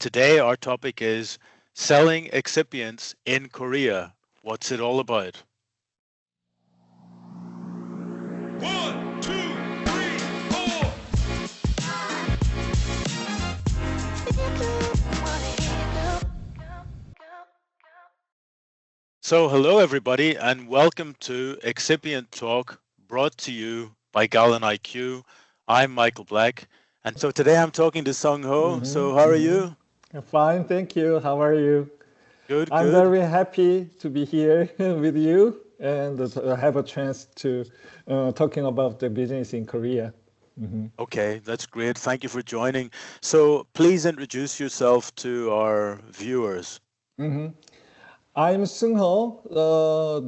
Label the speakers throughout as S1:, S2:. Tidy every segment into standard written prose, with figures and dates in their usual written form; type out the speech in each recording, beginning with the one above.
S1: Today, our topic is selling excipients in Korea. What's it all about?
S2: One, two, three, four.
S1: So, hello everybody, and welcome to Excipient Talk, brought to you by galenIQ. I'm Michael Black, and so today I'm talking to Sungho. So, how are you?
S3: Fine, thank you. How are you?
S1: Good,
S3: I'm
S1: good.
S3: very happy to be here with you and have a chance to talking about the business in Korea.
S1: Okay, that's great. Thank you for joining. So, please introduce yourself to our viewers.
S3: I'm Sungho,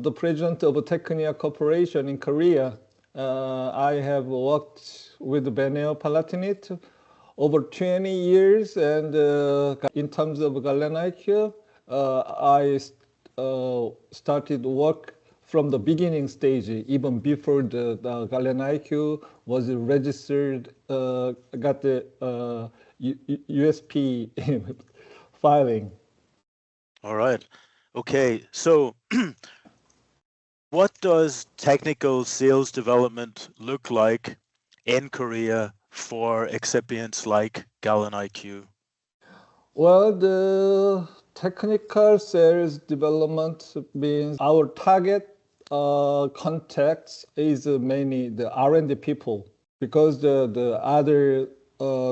S3: the president of Technia Corporation in Korea. I have worked with Beneo Palatinate over 20 years, and in terms of galenIQ, I started work from the beginning stage, even before the galenIQ was registered, got the USP filing.
S1: All right. Okay, so what does technical sales development look like in Korea for excipients like galenIQ?
S3: Well, the technical sales development means our target context is mainly the R&D people, because the other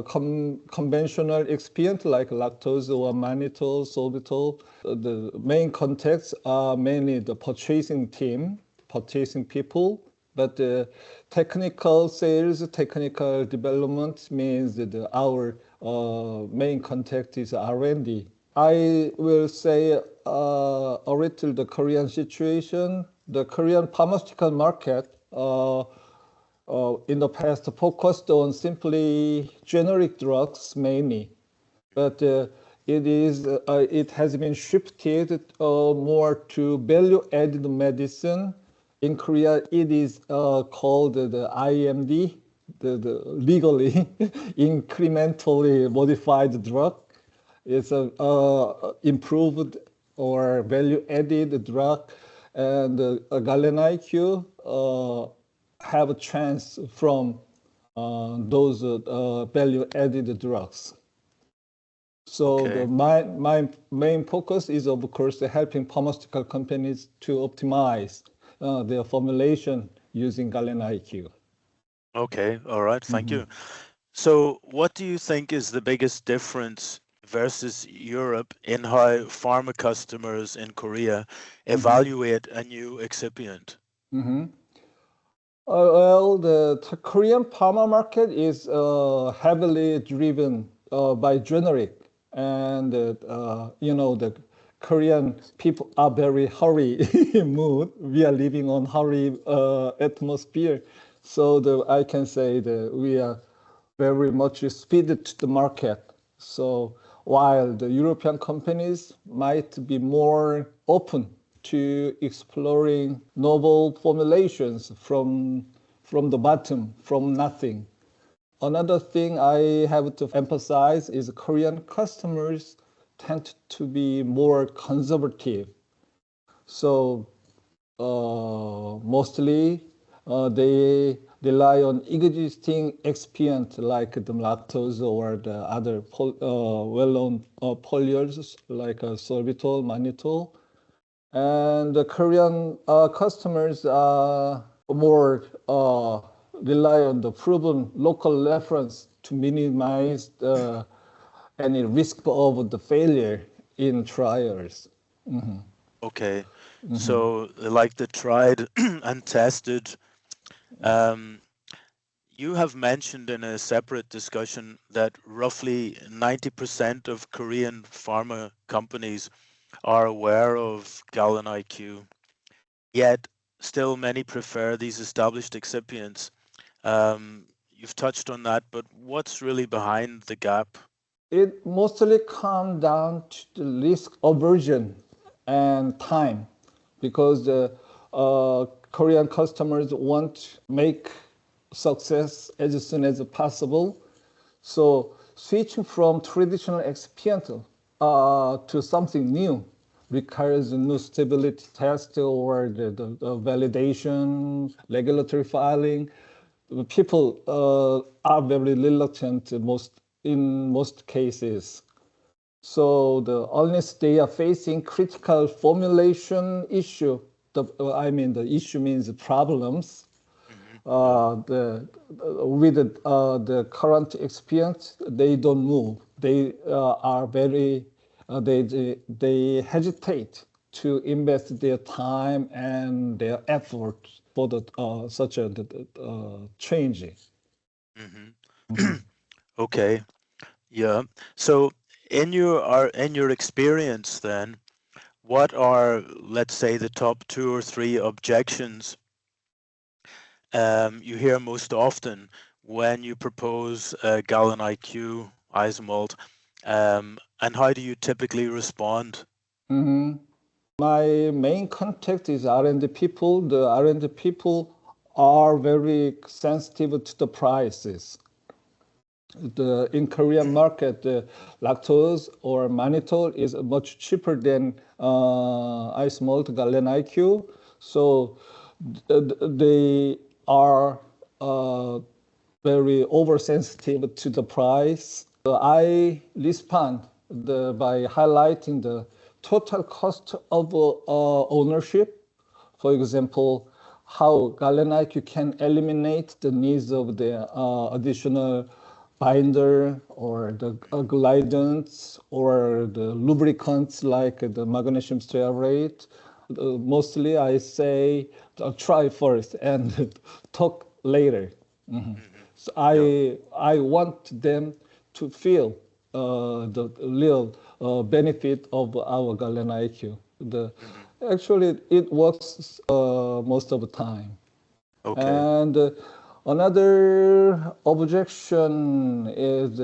S3: conventional excipient like lactose or mannitol, sorbitol, the main context are mainly the purchasing team, purchasing people. But the technical sales, technical development means that our main contact is R&D. I will say a little the Korean situation. The Korean pharmaceutical market in the past focused on simply generic drugs mainly, but it has been shifted more to value-added medicine. In Korea, it is called the IMD, the legally incrementally modified drug. It's a improved or value-added drug, and galenIQ have a chance from those value-added drugs. So
S1: Okay.
S3: my main focus is, of course, helping pharmaceutical companies to optimize their formulation using galenIQ.
S1: Okay, all right, thank you. So, what do you think is the biggest difference versus Europe in how pharma customers in Korea evaluate a new excipient?
S3: Well, the Korean pharma market is heavily driven by generic, and the Korean people are very hurry mood. We are living on hurry atmosphere, so I can say that we are very much speeded to the market. So while the European companies might be more open to exploring novel formulations from the bottom, from nothing. Another thing I have to emphasize is Korean customers tend to be more conservative. So mostly they rely on existing excipient like the lactose or the other well-known polyols like sorbitol, mannitol. And the Korean customers are more rely on the proven local reference to minimize any risk of the failure in trials.
S1: Okay, so like the tried and tested. Um, you have mentioned in a separate discussion that roughly 90% of Korean pharma companies are aware of galenIQ, yet still many prefer these established excipients. You've touched on that, but what's really behind the gap?
S3: It mostly comes down to the risk aversion and time, because the Korean customers want to make success as soon as possible. So switching from traditional excipient to something new requires a new stability test or the validation, regulatory filing. People are very reluctant in most cases. So unless they are facing critical formulation issue, the issue means problems. With the current experience, they don't move. They are very, they hesitate to invest their time and their effort for such a change.
S1: Okay. Yeah. So in your experience then, what are, let's say, the top 2 or 3 objections you hear most often when you propose galenIQ isomalt, and how do you typically respond?
S3: My main contact is R&D people. The R&D people are very sensitive to the prices. In Korean market, the lactose or mannitol is much cheaper than isomalt galenIQ. So they are very oversensitive to the price. I respond by highlighting the total cost of ownership. For example, how galenIQ can eliminate the needs of the additional binder or the glidants or the lubricants like the magnesium stearate. Mostly I say try first and talk later. So I want them to feel the real benefit of our galenIQ. Actually, it works most of the time.
S1: Okay.
S3: And another objection is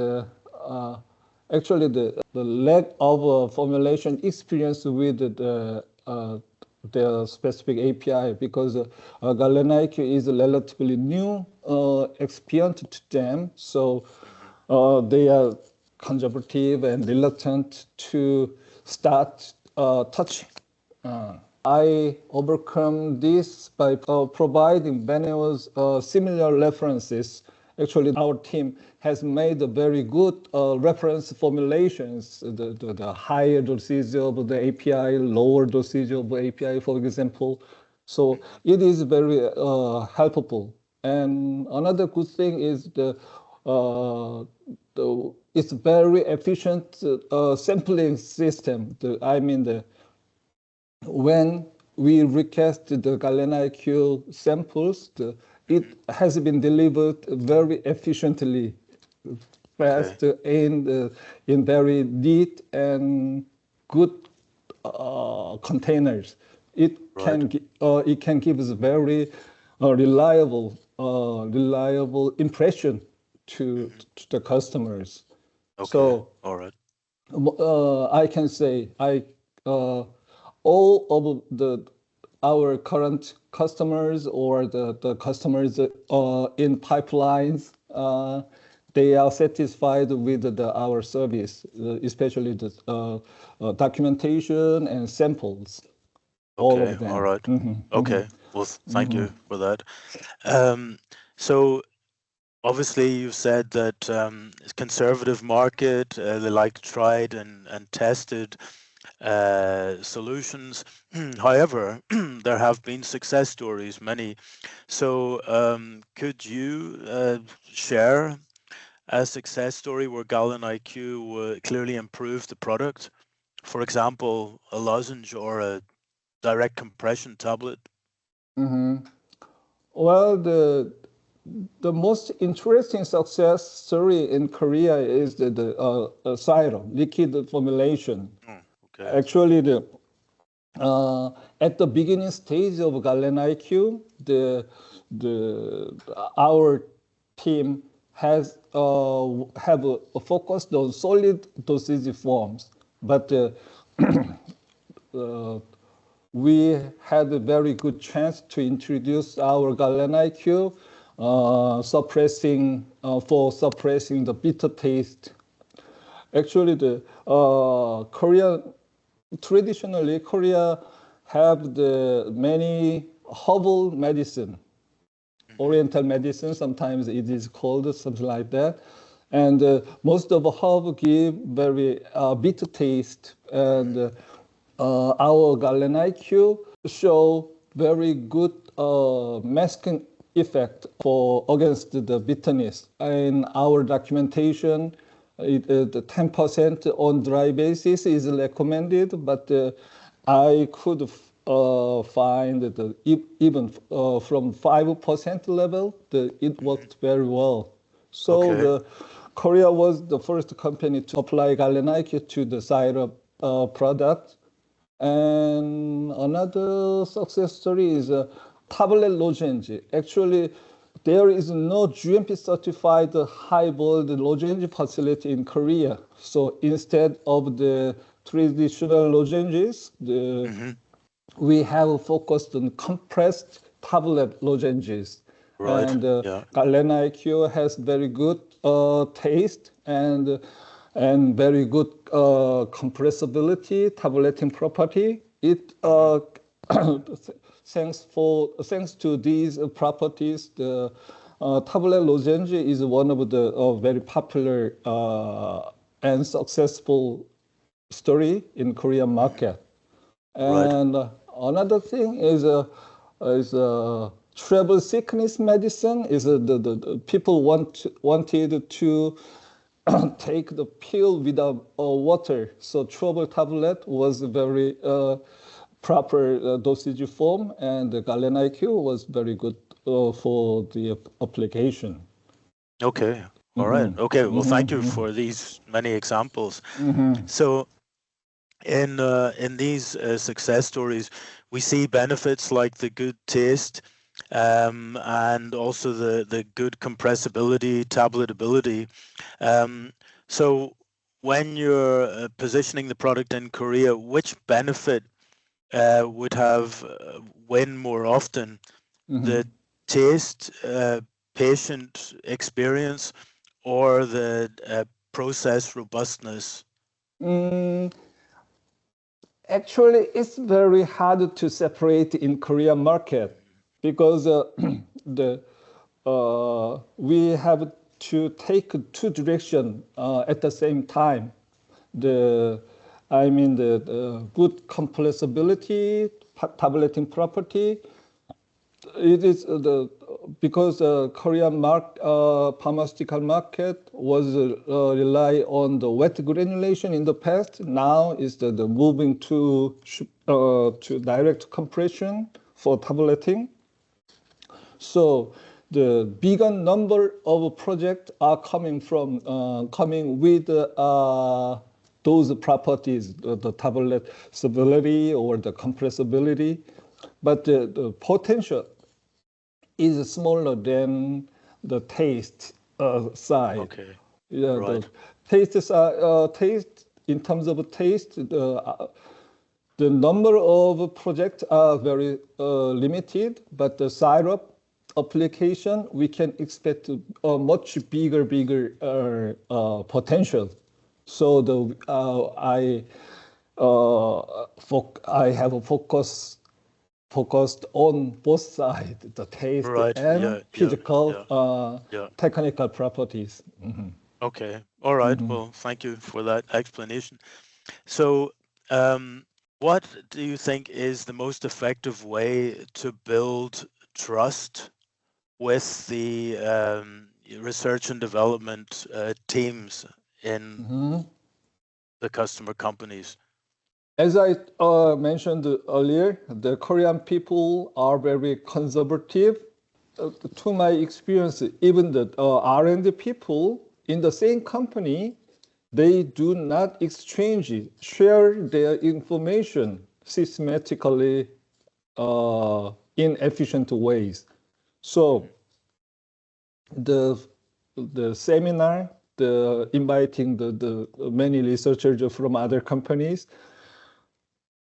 S3: actually the lack of formulation experience with the specific API, because galenIQ is a relatively new excipient to them, so they are conservative and reluctant to start touching. I overcome this by providing various similar references. Actually, our team has made a very good reference formulations, the higher dosage of the API, lower dosage of the API, for example. So it is very helpful. And another good thing is it's very efficient sampling system. When we request the galenIQ samples, it has been delivered very efficiently, fast, in very neat and good containers. It can give us very reliable impression to the customers.
S1: Okay.
S3: So
S1: all right.
S3: I can say all of our current customers or the customers in pipelines, they are satisfied with our service, especially the documentation and samples. All
S1: Okay.
S3: of them.
S1: All right. Okay. Well, thank you for that. So obviously you've said that it's conservative market, they like tried and tested solutions. However, there have been success stories, many. So could you share a success story where galenIQ clearly improved the product? For example, a lozenge or a direct compression tablet?
S3: Well, the most interesting success story in Korea is the serum, liquid formulation.
S1: Okay.
S3: Actually, at the beginning stage of galenIQ, our team has have focused on solid dosage forms, but we had a very good chance to introduce our galenIQ, suppressing the bitter taste Actually, the Korea traditionally Korea have the many herbal medicine, Oriental medicine. Sometimes it is called something like that, and most of the herb give very bitter taste. And our galenIQ show very good masking effect for against the bitterness. In our documentation, the 10% on dry basis is recommended, but I could find that even from 5% level, it worked very well. So
S1: Okay.
S3: the Korea was the first company to apply galenIQ to the syrup product. And another success story is tablet lozenge. Actually, there is no GMP certified high bold lozenge facility in Korea. So instead of the traditional lozenges, we have focused on compressed tablet lozenges.
S1: Right.
S3: And
S1: Yeah.
S3: galenIQ has very good taste and very good compressibility, tableting property. It thanks to these properties, the tablet lozenge is one of the very popular and successful story in Korean market.
S1: Right.
S3: And another thing is travel sickness medicine. Is the people wanted to take the pill without water. So travel tablet was a very proper dosage form, and the galenIQ was very good for the application.
S1: Okay. All right. Okay. Well, thank you for these many examples. So, in these success stories, we see benefits like the good taste, and also the good compressibility, tabletability. So, when you're positioning the product in Korea, which benefit would have win more often? The taste, patient experience, or the process robustness?
S3: Mm, Actually, it's very hard to separate in Korean market because the we have to take two direction at the same time. The I mean the good compressibility, tableting property. It is the because Korean pharmaceutical market was rely on the wet granulation in the past. Now is the moving to direct compression for tableting. So the bigger number of projects are coming with those properties, the tablet stability or the compressibility, but the potential is smaller than the taste side.
S1: Okay.
S3: Yeah,
S1: Right.
S3: the taste in terms of taste, the number of projects are very limited, but the syrup application we can expect a much bigger potential. So I have a focused on both sides, the taste
S1: Right.
S3: and
S1: Yeah.
S3: physical,
S1: Yeah.
S3: technical properties.
S1: Okay. All right. Well, thank you for that explanation. So, what do you think is the most effective way to build trust with the research and development teams in the customer companies?
S3: As I mentioned earlier, the Korean people are very conservative. To my experience, even the R&D people in the same company, they do not share their information systematically in efficient ways. So the seminar, the inviting the many researchers from other companies,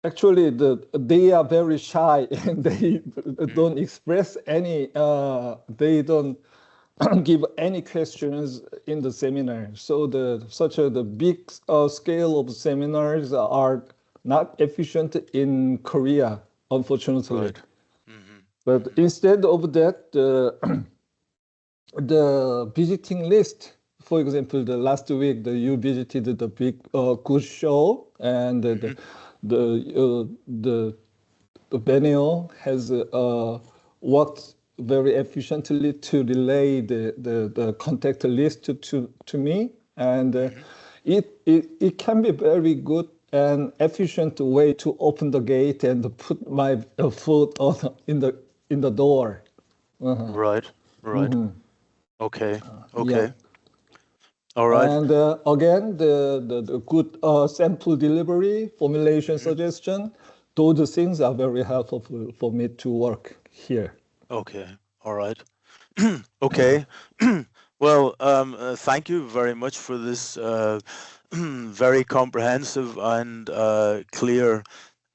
S3: actually they are very shy and they don't express any they don't give any questions in the seminar. So the big scale of seminars are not efficient in Korea, unfortunately.
S1: Right. Mm-hmm.
S3: But instead of that, the visiting list, for example, the last week you visited the big good show, and the venue has worked very efficiently to relay the contact list to me, and it can be very good and efficient way to open the gate and put my foot on in the door.
S1: Right. Right. Okay.
S3: Yeah.
S1: Okay. All right.
S3: And again, the good sample delivery, formulation suggestion, those things are very helpful for me to work here.
S1: Okay. All right. Okay. Well, thank you very much for this very comprehensive and clear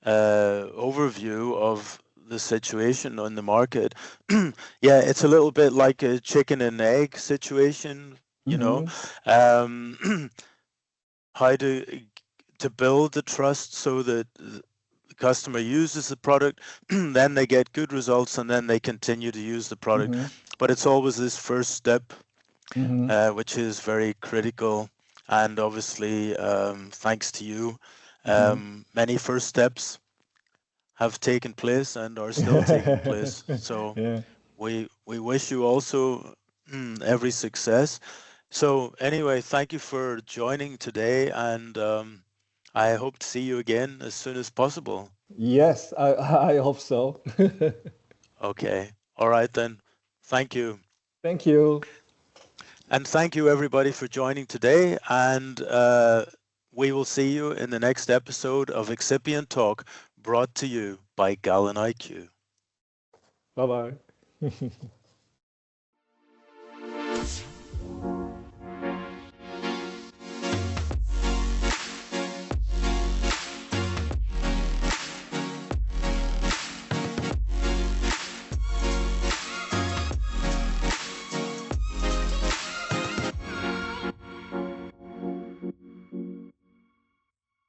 S1: overview of the situation on the market. Yeah, it's a little bit like a chicken and egg situation, you know. How to build the trust so that the customer uses the product, then they get good results, and then they continue to use the product. But it's always this first step, which is very critical. And obviously, thanks to you, many first steps have taken place and are still taking place. So
S3: Yeah.
S1: we wish you also every success. So anyway, thank you for joining today, and I hope to see you again as soon as possible.
S3: Yes, I hope so.
S1: Okay. All right then. Thank you.
S3: Thank you.
S1: And thank you everybody for joining today, and we will see you in the next episode of Excipient Talk, brought to you by galenIQ.
S3: Bye bye.